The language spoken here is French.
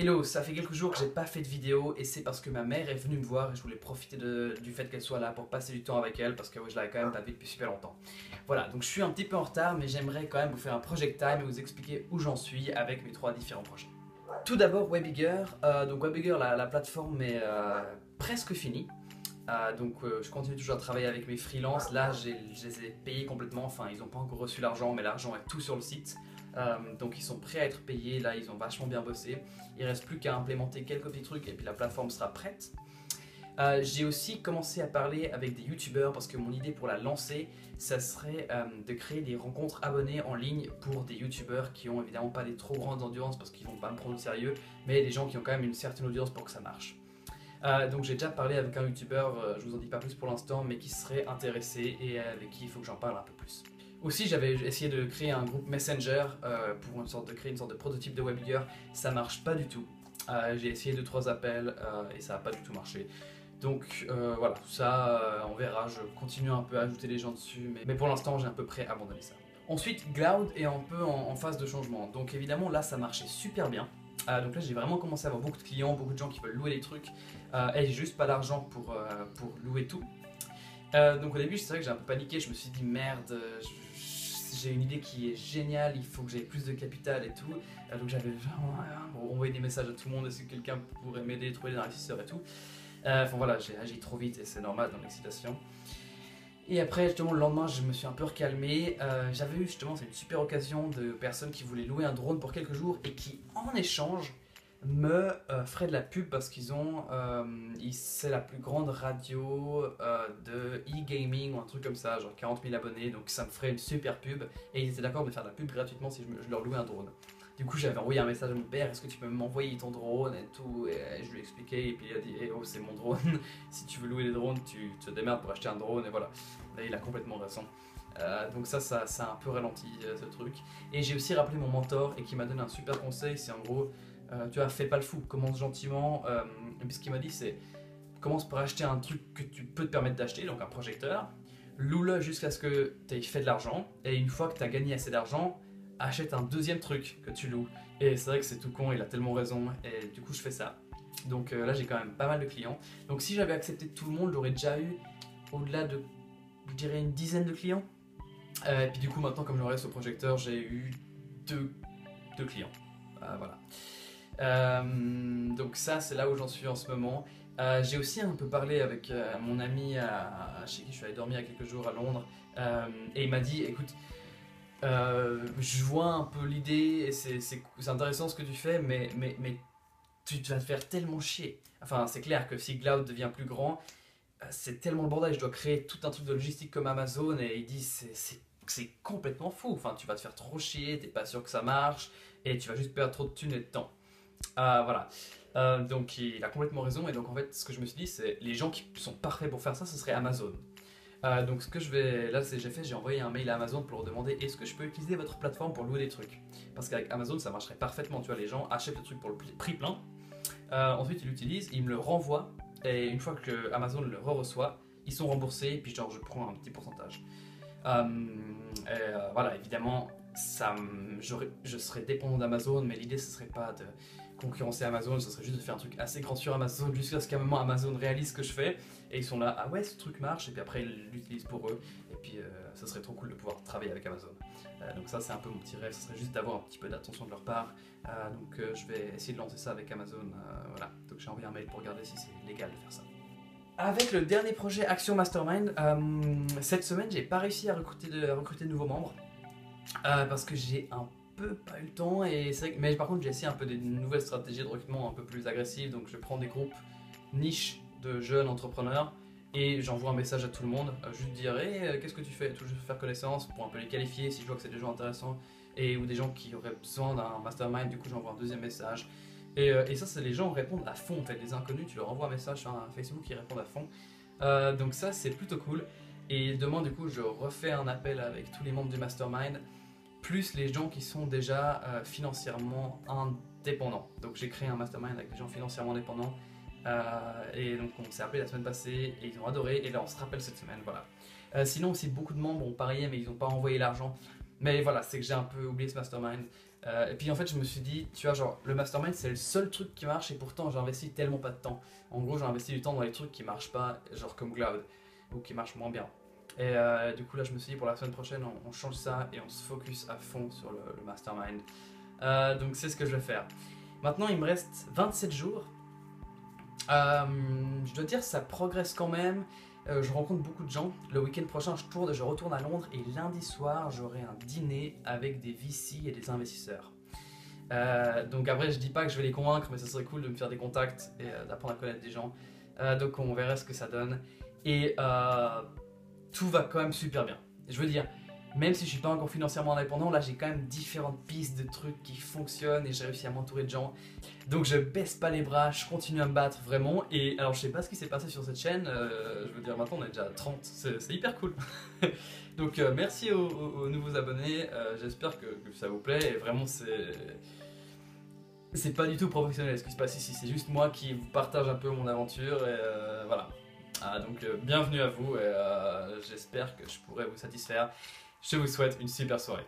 Hello, ça fait quelques jours que j'ai pas fait de vidéo et c'est parce que ma mère est venue me voir et je voulais profiter du fait qu'elle soit là pour passer du temps avec elle parce que je l'avais quand même pas vue depuis super longtemps. Voilà, donc je suis un petit peu en retard mais j'aimerais quand même vous faire un project time et vous expliquer où j'en suis avec mes 3 différents projets. Tout d'abord Webigger, donc Webigger la plateforme est presque finie. Je continue toujours à travailler avec mes freelances. Là je les ai payés complètement, enfin ils n'ont pas encore reçu l'argent mais l'argent est tout sur le site. Donc ils sont prêts à être payés, là ils ont vachement bien bossé. Il reste plus qu'à implémenter quelques petits trucs et puis la plateforme sera prête. J'ai aussi commencé à parler avec des youtubeurs parce que mon idée pour la lancer, ça serait de créer des rencontres abonnés en ligne pour des youtubeurs qui ont évidemment pas des trop grandes audiences parce qu'ils vont pas me prendre au sérieux, mais des gens qui ont quand même une certaine audience pour que ça marche. Donc j'ai déjà parlé avec un youtubeur, je vous en dis pas plus pour l'instant, mais qui serait intéressé et avec qui il faut que j'en parle un peu plus. Aussi j'avais essayé de créer un groupe Messenger pour créer une sorte de prototype de Webigger, ça marche pas du tout. J'ai essayé 2-3 appels et ça n'a pas du tout marché. Donc voilà, ça on verra, je continue un peu à ajouter les gens dessus, mais pour l'instant j'ai à peu près abandonné ça. Ensuite Cloud est un peu en phase de changement, donc évidemment là ça marchait super bien. Donc là j'ai vraiment commencé à avoir beaucoup de clients, beaucoup de gens qui veulent louer des trucs et j'ai juste pas d'argent pour louer tout. Donc au début c'est vrai que j'ai un peu paniqué, je me suis dit merde, j'ai une idée qui est géniale, il faut que j'aie plus de capital et tout. Donc j'avais vraiment envoyé des messages à tout le monde, est-ce que quelqu'un pourrait m'aider, trouver des investisseurs et tout. Enfin voilà, j'ai agi trop vite et c'est normal dans l'excitation. Et après justement le lendemain je me suis un peu recalmé, j'avais eu justement c'est une super occasion de personnes qui voulaient louer un drone pour quelques jours et qui en échange me feraient de la pub parce qu'ils ont, c'est la plus grande radio de e-gaming ou un truc comme ça, genre 40 000 abonnés, donc ça me ferait une super pub et ils étaient d'accord de faire de la pub gratuitement si je leur louais un drone. Du coup j'avais envoyé un message à mon père, est-ce que tu peux m'envoyer ton drone et tout, et je lui ai expliqué et puis il a dit eh oh c'est mon drone, si tu veux louer les drones tu te démerdes pour acheter un drone et voilà. Là il a complètement raison. Donc ça a un peu ralenti ce truc. Et j'ai aussi rappelé mon mentor et qui m'a donné un super conseil, c'est en gros tu vois, fais pas le fou, commence gentiment. Et puis ce qu'il m'a dit, c'est commence par acheter un truc que tu peux te permettre d'acheter, donc un projecteur. Loue-le jusqu'à ce que tu aies fait de l'argent. Et une fois que tu as gagné assez d'argent, achète un deuxième truc que tu loues. Et c'est vrai que c'est tout con, il a tellement raison. Et du coup, je fais ça. Donc là, j'ai quand même pas mal de clients. Donc si j'avais accepté tout le monde, j'aurais déjà eu au-delà de, je dirais, une dizaine de clients. Et puis du coup, maintenant, comme je reste au projecteur, j'ai eu deux clients. Voilà. Donc ça c'est là où j'en suis en ce moment. J'ai aussi un peu parlé avec mon ami chez qui je suis allé dormir il y a quelques jours à Londres et il m'a dit écoute je vois un peu l'idée et c'est intéressant ce que tu fais mais tu vas te faire tellement chier. Enfin c'est clair que si Cloud devient plus grand c'est tellement le bordel, je dois créer tout un truc de logistique comme Amazon et il dit c'est complètement fou, enfin tu vas te faire trop chier, t'es pas sûr que ça marche et tu vas juste perdre trop de thunes et de temps. Voilà. Donc il a complètement raison et donc en fait ce que je me suis dit c'est les gens qui sont parfaits pour faire ça ce serait Amazon. Donc ce que je vais là c'est j'ai envoyé un mail à Amazon pour leur demander est-ce que je peux utiliser votre plateforme pour louer des trucs parce qu'avec Amazon ça marcherait parfaitement, tu vois, les gens achètent le truc pour le prix plein, ensuite ils l'utilisent, ils me le renvoient et une fois que Amazon le reçoit ils sont remboursés et puis genre je prends un petit pourcentage. Voilà, évidemment je serais dépendant d'Amazon mais l'idée ce serait pas de concurrencer Amazon, ce serait juste de faire un truc assez grand sur Amazon jusqu'à ce qu'à un moment Amazon réalise ce que je fais et ils sont là, ah ouais ce truc marche et puis après ils l'utilisent pour eux et puis ça serait trop cool de pouvoir travailler avec Amazon. Donc ça c'est un peu mon petit rêve, ce serait juste d'avoir un petit peu d'attention de leur part. Je vais essayer de lancer ça avec Amazon, voilà. Donc j'ai envoyé un mail pour regarder si c'est légal de faire ça. Avec le dernier projet Action Mastermind, cette semaine j'ai pas réussi à recruter de nouveaux membres parce que j'ai un peu pas eu le temps et c'est vrai que, mais par contre j'ai essayé un peu des nouvelles stratégies de recrutement un peu plus agressives, donc je prends des groupes niches de jeunes entrepreneurs et j'envoie un message à tout le monde, juste dire hey, qu'est-ce que tu fais, tout juste faire connaissance pour un peu les qualifier si je vois que c'est des gens intéressants et ou des gens qui auraient besoin d'un mastermind, du coup j'envoie un deuxième message. Et ça c'est les gens répondent à fond en fait, les inconnus tu leur envoies un message sur un Facebook, ils répondent à fond. Donc ça c'est plutôt cool. Et demain du coup je refais un appel avec tous les membres du mastermind plus les gens qui sont déjà financièrement indépendants. Donc j'ai créé un mastermind avec des gens financièrement indépendants et donc on s'est appelé la semaine passée et ils ont adoré et là on se rappelle cette semaine, voilà. Sinon aussi beaucoup de membres ont parié mais ils n'ont pas envoyé l'argent. Mais voilà, c'est que j'ai un peu oublié ce mastermind. Et puis en fait je me suis dit, tu vois, genre le mastermind c'est le seul truc qui marche et pourtant j'investis tellement pas de temps. En gros j'investis du temps dans les trucs qui marchent pas, genre comme Cloud, ou qui marchent moins bien. Et du coup là je me suis dit pour la semaine prochaine on change ça et on se focus à fond sur le mastermind. Donc c'est ce que je vais faire. Maintenant il me reste 27 jours. Je dois dire ça progresse quand même. Je rencontre beaucoup de gens. Le week-end prochain, je retourne à Londres et lundi soir, j'aurai un dîner avec des VC et des investisseurs. Donc après, je dis pas que je vais les convaincre, mais ce serait cool de me faire des contacts et d'apprendre à connaître des gens. Donc on verra ce que ça donne. Et tout va quand même super bien. Je veux dire, même si je suis pas encore financièrement indépendant, là j'ai quand même différentes pistes de trucs qui fonctionnent et j'ai réussi à m'entourer de gens. Donc je baisse pas les bras, je continue à me battre vraiment. Et alors je sais pas ce qui s'est passé sur cette chaîne, je veux dire maintenant on est déjà à 30, c'est hyper cool. Donc merci aux nouveaux abonnés, j'espère que ça vous plaît et vraiment c'est pas du tout professionnel ce qui se passe ici, c'est juste moi qui vous partage un peu mon aventure et voilà. Donc bienvenue à vous et j'espère que je pourrai vous satisfaire. Je vous souhaite une super soirée.